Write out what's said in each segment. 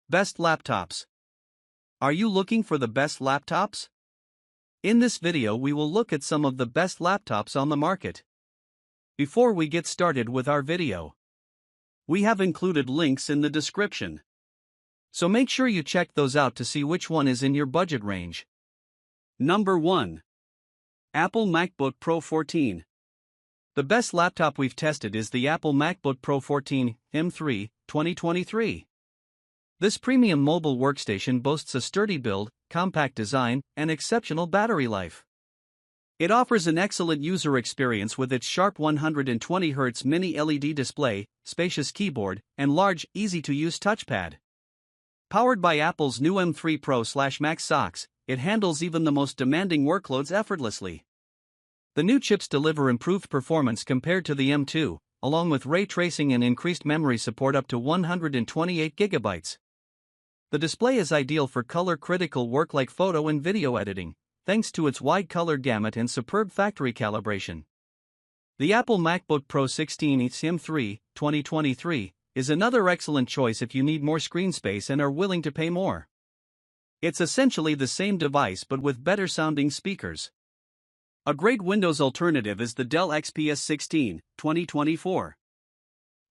Best laptops. Are you looking for the best laptops? In this video we will look at some of the best laptops on the market. Before we get started with our video, we have included links in the description. So make sure you check those out to see which one is in your budget range. Number 1. Apple MacBook Pro 14. The best laptop we've tested is the Apple MacBook Pro 14 M3 2023. This premium mobile workstation boasts a sturdy build, compact design, and exceptional battery life. It offers an excellent user experience with its sharp 120Hz mini LED display, spacious keyboard, and large, easy-to-use touchpad. Powered by Apple's new M3 Pro/Max SoCs, it handles even the most demanding workloads effortlessly. The new chips deliver improved performance compared to the M2, along with ray tracing and increased memory support up to 128GB. The display is ideal for color-critical work like photo and video editing, thanks to its wide color gamut and superb factory calibration. The Apple MacBook Pro 16 M3 2023 is another excellent choice if you need more screen space and are willing to pay more. It's essentially the same device but with better-sounding speakers. A great Windows alternative is the Dell XPS 16 2024.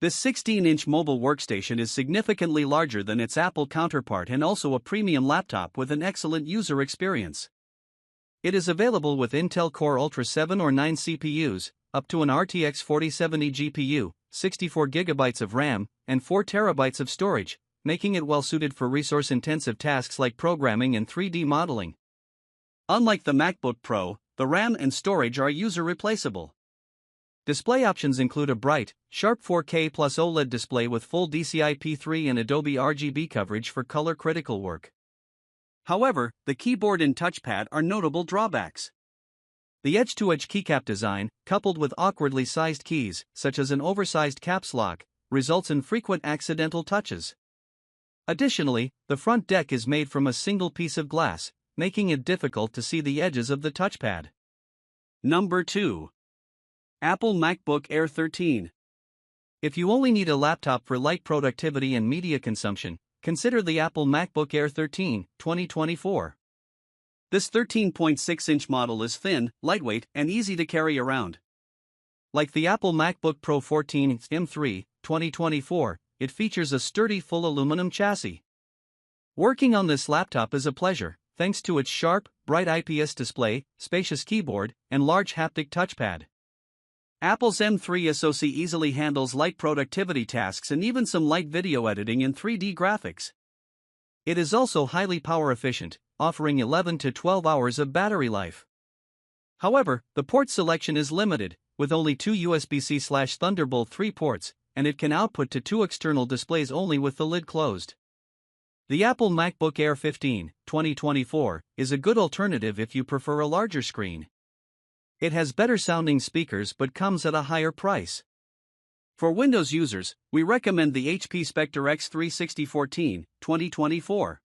This 16-inch mobile workstation is significantly larger than its Apple counterpart and also a premium laptop with an excellent user experience. It is available with Intel Core Ultra 7 or 9 CPUs, up to an RTX 4070 GPU, 64GB of RAM, and 4TB of storage, making it well-suited for resource-intensive tasks like programming and 3D modeling. Unlike the MacBook Pro, the RAM and storage are user-replaceable. Display options include a bright, sharp 4K plus OLED display with full DCI-P3 and Adobe RGB coverage for color-critical work. However, the keyboard and touchpad are notable drawbacks. The edge-to-edge keycap design, coupled with awkwardly sized keys, such as an oversized caps lock, results in frequent accidental touches. Additionally, the front deck is made from a single piece of glass, making it difficult to see the edges of the touchpad. Number 2. Apple MacBook Air 13. If you only need a laptop for light productivity and media consumption, consider the Apple MacBook Air 13 2024. This 13.6-inch model is thin, lightweight, and easy to carry around. Like the Apple MacBook Pro 14 M3 2024, it features a sturdy full aluminum chassis. Working on this laptop is a pleasure, thanks to its sharp, bright IPS display, spacious keyboard, and large haptic touchpad. Apple's M3 SoC easily handles light productivity tasks and even some light video editing and 3D graphics. It is also highly power efficient, offering 11 to 12 hours of battery life. However, the port selection is limited, with only 2 USB-C/Thunderbolt 3 ports, and it can output to 2 external displays only with the lid closed. The Apple MacBook Air 15 2024 is a good alternative if you prefer a larger screen. It has better sounding speakers but comes at a higher price. For Windows users, we recommend the HP Spectre X36014 2024.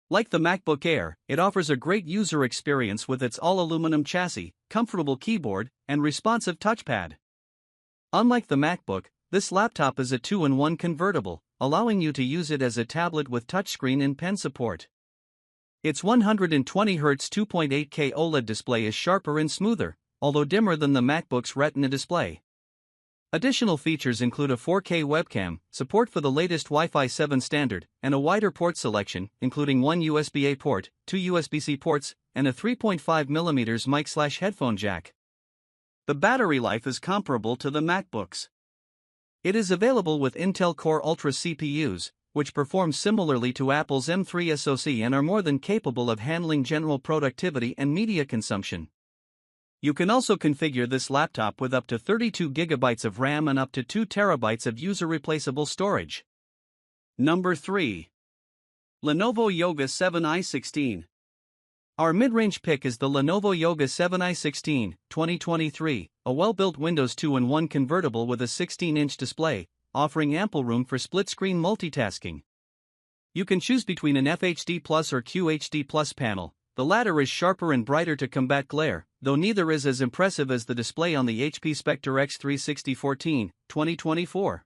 Like the MacBook Air, it offers a great user experience with its all-aluminum chassis, comfortable keyboard, and responsive touchpad. Unlike the MacBook, this laptop is a 2-in-1 convertible, allowing you to use it as a tablet with touchscreen and pen support. Its 120Hz 2.8K OLED display is sharper and smoother, although dimmer than the MacBook's Retina display. Additional features include a 4K webcam, support for the latest Wi-Fi 7 standard, and a wider port selection, including 1 USB-A port, 2 USB-C ports, and a 3.5mm mic/headphone jack. The battery life is comparable to the MacBooks. It is available with Intel Core Ultra CPUs, which perform similarly to Apple's M3 SoC and are more than capable of handling general productivity and media consumption. You can also configure this laptop with up to 32GB of RAM and up to 2TB of user-replaceable storage. Number 3. Lenovo Yoga 7i16. Our mid-range pick is the Lenovo Yoga 7i16 2023, a well-built Windows 2-in-1 convertible with a 16-inch display, offering ample room for split-screen multitasking. You can choose between an FHD Plus or QHD Plus panel. The latter is sharper and brighter to combat glare, though neither is as impressive as the display on the HP Spectre X36014 2024.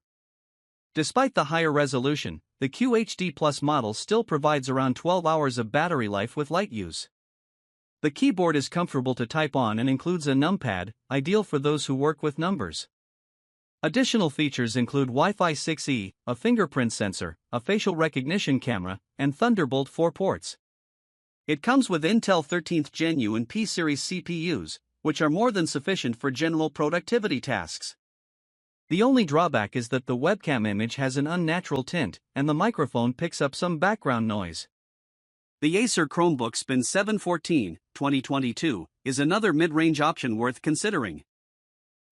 Despite the higher resolution, the QHD Plus model still provides around 12 hours of battery life with light use. The keyboard is comfortable to type on and includes a numpad, ideal for those who work with numbers. Additional features include Wi-Fi 6E, a fingerprint sensor, a facial recognition camera, and Thunderbolt 4 ports. It comes with Intel 13th Gen U and P series CPUs, which are more than sufficient for general productivity tasks. The only drawback is that the webcam image has an unnatural tint, and the microphone picks up some background noise. The Acer Chromebook Spin 714, 2022, is another mid-range option worth considering.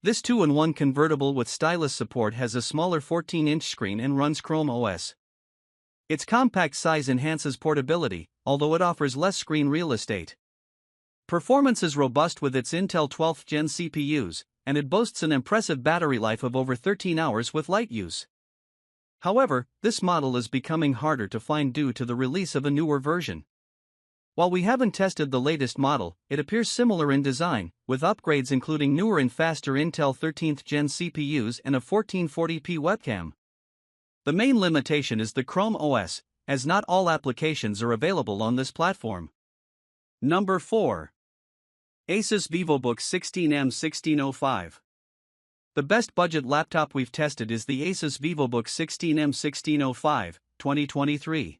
This 2-in-1 convertible with stylus support has a smaller 14-inch screen and runs Chrome OS. Its compact size enhances portability, although it offers less screen real estate. Performance is robust with its Intel 12th Gen CPUs, and it boasts an impressive battery life of over 13 hours with light use. However, this model is becoming harder to find due to the release of a newer version. While we haven't tested the latest model, it appears similar in design, with upgrades including newer and faster Intel 13th Gen CPUs and a 1440p webcam. The main limitation is the Chrome OS, as not all applications are available on this platform. Number 4. ASUS Vivobook 16M1605. The best budget laptop we've tested is the ASUS Vivobook 16M1605, 2023.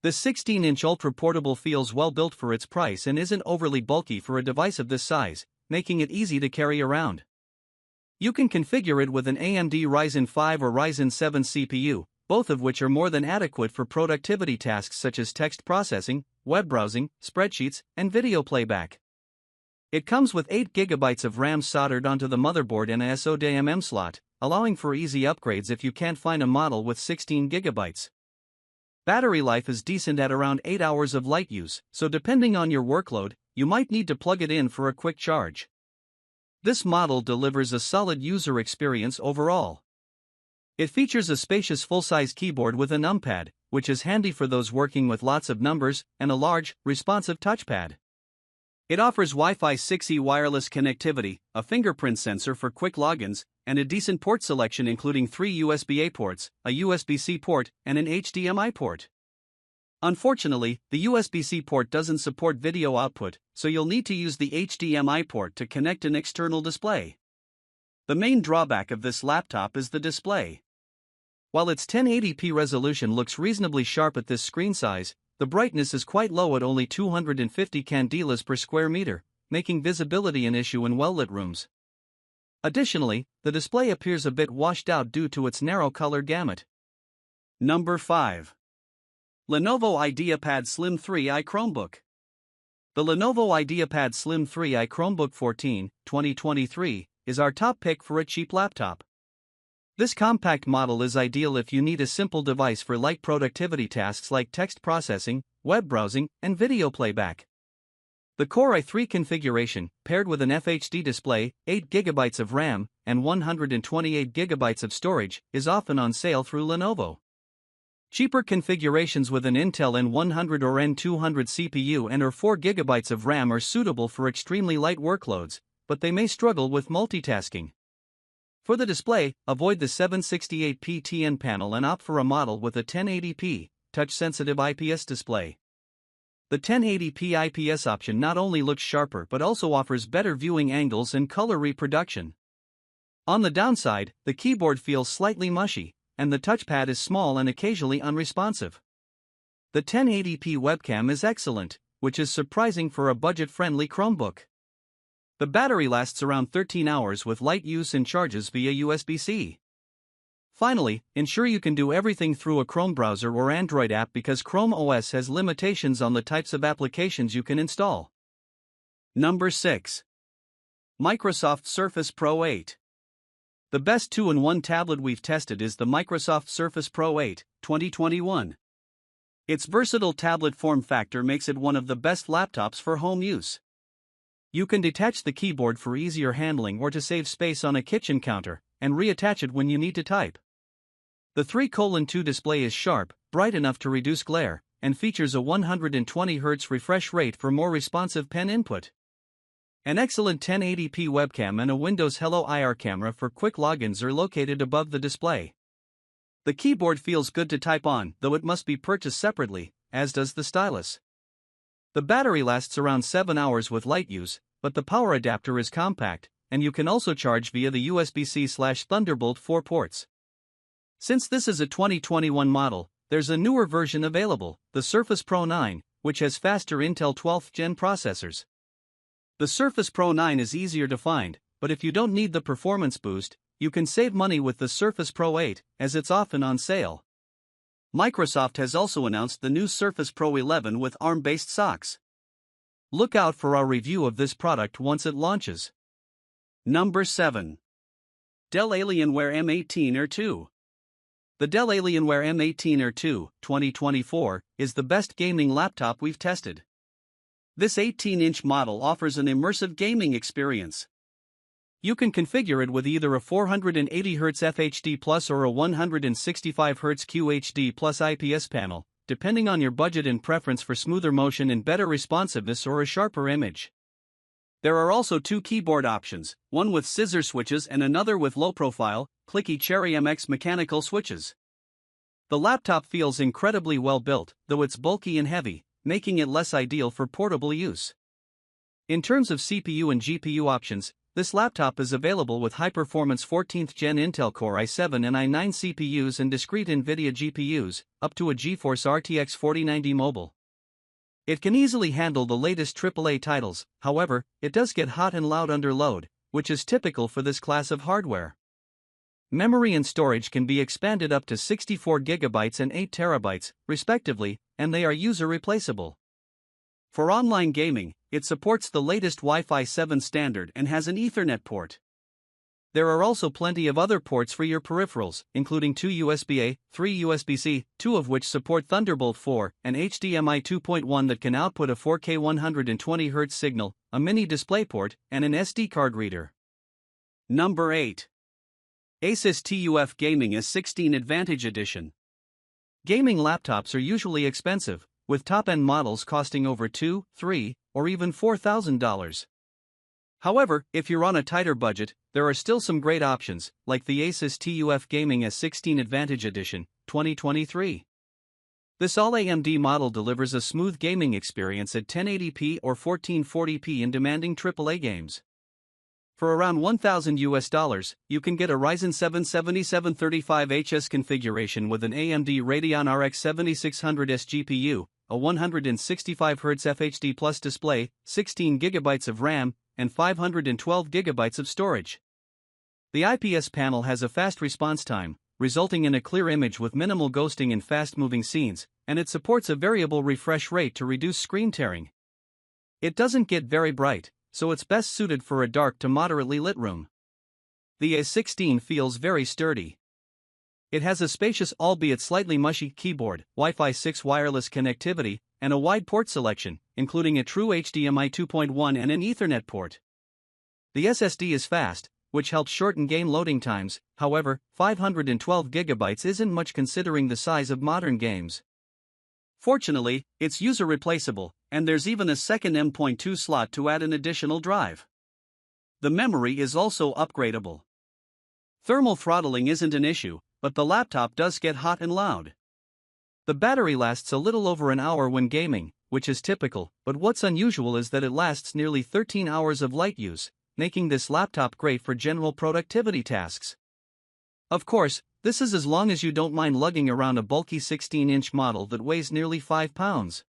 The 16-inch ultra-portable feels well built for its price and isn't overly bulky for a device of this size, making it easy to carry around. You can configure it with an AMD Ryzen 5 or Ryzen 7 CPU, both of which are more than adequate for productivity tasks such as text processing, web browsing, spreadsheets, and video playback. It comes with 8 GB of RAM soldered onto the motherboard and a SODIMM slot, allowing for easy upgrades if you can't find a model with 16 GB. Battery life is decent at around 8 hours of light use, so depending on your workload, you might need to plug it in for a quick charge. This model delivers a solid user experience overall. It features a spacious full-size keyboard with a numpad, which is handy for those working with lots of numbers, and a large, responsive touchpad. It offers Wi-Fi 6E wireless connectivity, a fingerprint sensor for quick logins, and a decent port selection including 3 USB-A ports, a USB-C port, and an HDMI port. Unfortunately, the USB-C port doesn't support video output, so you'll need to use the HDMI port to connect an external display. The main drawback of this laptop is the display. While its 1080p resolution looks reasonably sharp at this screen size, the brightness is quite low at only 250 candelas per square meter, making visibility an issue in well-lit rooms. Additionally, the display appears a bit washed out due to its narrow color gamut. Number 5. Lenovo IdeaPad Slim 3i Chromebook. The Lenovo IdeaPad Slim 3i Chromebook 14, 2023, is our top pick for a cheap laptop. This compact model is ideal if you need a simple device for light productivity tasks like text processing, web browsing, and video playback. The Core i3 configuration, paired with an FHD display, 8 GB of RAM, and 128 GB of storage, is often on sale through Lenovo. Cheaper configurations with an Intel N100 or N200 CPU and or 4 GB of RAM are suitable for extremely light workloads, but they may struggle with multitasking. For the display, avoid the 768p TN panel and opt for a model with a 1080p, touch-sensitive IPS display. The 1080p IPS option not only looks sharper but also offers better viewing angles and color reproduction. On the downside, the keyboard feels slightly mushy, and the touchpad is small and occasionally unresponsive. The 1080p webcam is excellent, which is surprising for a budget-friendly Chromebook. The battery lasts around 13 hours with light use and charges via USB-C. Finally, ensure you can do everything through a Chrome browser or Android app because Chrome OS has limitations on the types of applications you can install. Number 6. Microsoft Surface Pro 8. The best 2-in-1 tablet we've tested is the Microsoft Surface Pro 8, 2021. Its versatile tablet form factor makes it one of the best laptops for home use. You can detach the keyboard for easier handling or to save space on a kitchen counter, and reattach it when you need to type. The 3:2 display is sharp, bright enough to reduce glare, and features a 120 Hz refresh rate for more responsive pen input. An excellent 1080p webcam and a Windows Hello IR camera for quick logins are located above the display. The keyboard feels good to type on, though it must be purchased separately, as does the stylus. The battery lasts around 7 hours with light use, but the power adapter is compact, and you can also charge via the USB-C/Thunderbolt 4 ports. Since this is a 2021 model, there's a newer version available, the Surface Pro 9, which has faster Intel 12th Gen processors. The Surface Pro 9 is easier to find, but if you don't need the performance boost, you can save money with the Surface Pro 8, as it's often on sale. Microsoft has also announced the new Surface Pro 11 with ARM-based socks. Look out for our review of this product once it launches. Number 7. Dell Alienware M18 Air 2. The Dell Alienware M18 Air 2, 2024, is the best gaming laptop we've tested. This 18-inch model offers an immersive gaming experience. You can configure it with either a 480Hz FHD Plus or a 165Hz QHD Plus IPS panel, depending on your budget and preference for smoother motion and better responsiveness or a sharper image. There are also two keyboard options, one with scissor switches and another with low-profile, clicky Cherry MX mechanical switches. The laptop feels incredibly well built, though it's bulky and heavy, making it less ideal for portable use. In terms of CPU and GPU options, this laptop is available with high-performance 14th Gen Intel Core i7 and i9 CPUs and discrete NVIDIA GPUs, up to a GeForce RTX 4090 mobile. It can easily handle the latest AAA titles, however, it does get hot and loud under load, which is typical for this class of hardware. Memory and storage can be expanded up to 64GB and 8TB, respectively, and they are user-replaceable. For online gaming, it supports the latest Wi-Fi 7 standard and has an Ethernet port. There are also plenty of other ports for your peripherals, including 2 USB-A, 3 USB-C, 2 of which support Thunderbolt 4, and HDMI 2.1 that can output a 4K 120Hz signal, a mini DisplayPort, and an SD card reader. Number 8. ASUS TUF Gaming S16 Advantage Edition. Gaming laptops are usually expensive, with top-end models costing over $2,000, $3,000, or even $4,000. However, if you're on a tighter budget, there are still some great options, like the ASUS TUF Gaming S16 Advantage Edition, 2023. This all-AMD model delivers a smooth gaming experience at 1080p or 1440p in demanding AAA games. For around $1,000, you can get a Ryzen 7 7735HS configuration with an AMD Radeon RX 7600S GPU, a 165Hz FHD Plus display, 16GB of RAM, and 512GB of storage. The IPS panel has a fast response time, resulting in a clear image with minimal ghosting in fast-moving scenes, and it supports a variable refresh rate to reduce screen tearing. It doesn't get very bright, so it's best suited for a dark to moderately lit room. The A16 feels very sturdy. It has a spacious albeit slightly mushy keyboard, Wi-Fi 6 wireless connectivity, and a wide port selection, including a true HDMI 2.1 and an Ethernet port. The SSD is fast, which helps shorten game loading times, however, 512GB isn't much considering the size of modern games. Fortunately, it's user-replaceable, and there's even a second M.2 slot to add an additional drive. The memory is also upgradable. Thermal throttling isn't an issue, but the laptop does get hot and loud. The battery lasts a little over an hour when gaming, which is typical, but what's unusual is that it lasts nearly 13 hours of light use, making this laptop great for general productivity tasks. Of course, this is as long as you don't mind lugging around a bulky 16-inch model that weighs nearly 5 pounds.